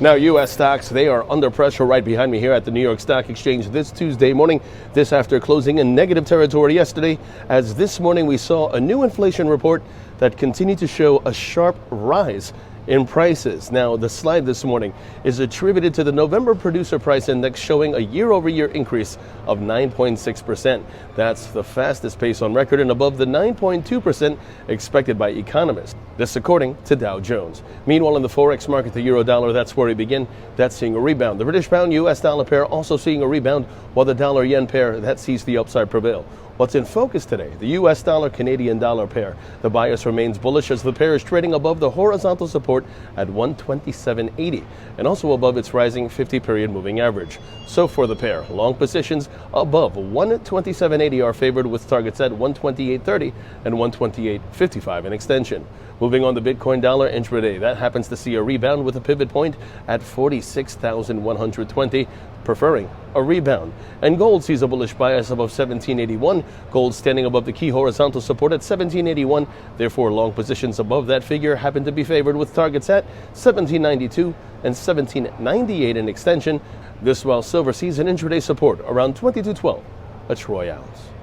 Now, U.S. stocks, they are under pressure right behind me here at the New York Stock Exchange this Tuesday morning. This after closing in negative territory yesterday, as this morning we saw a new inflation report that continued to show a sharp rise in prices. Now, the slide this morning is attributed to the November Producer Price Index showing a year-over-year increase of 9.6%. That's the fastest pace on record and above the 9.2% expected by economists. This according to Dow Jones. Meanwhile, in the Forex market, the euro-dollar, that's where we begin. That's seeing a rebound. The British pound-US dollar pair also seeing a rebound, while the dollar-yen pair, that sees the upside prevail. What's in focus today? The U.S. dollar-Canadian dollar pair. The bias remains bullish as the pair is trading above the horizontal support at 127.80 and also above its rising 50-period moving average. So for the pair, long positions above 127.80 are favored with targets at 128.30 and 128.55 in extension. Moving on, the Bitcoin dollar intraday, that happens to see a rebound with a pivot point at 46,120, preferring a rebound. And gold sees a bullish bias above 1781, gold standing above the key horizontal support at 1781. Therefore, long positions above that figure happen to be favored with targets at 1792 and 1798 in extension. This while silver sees an intraday support around 2212 a troy ounce.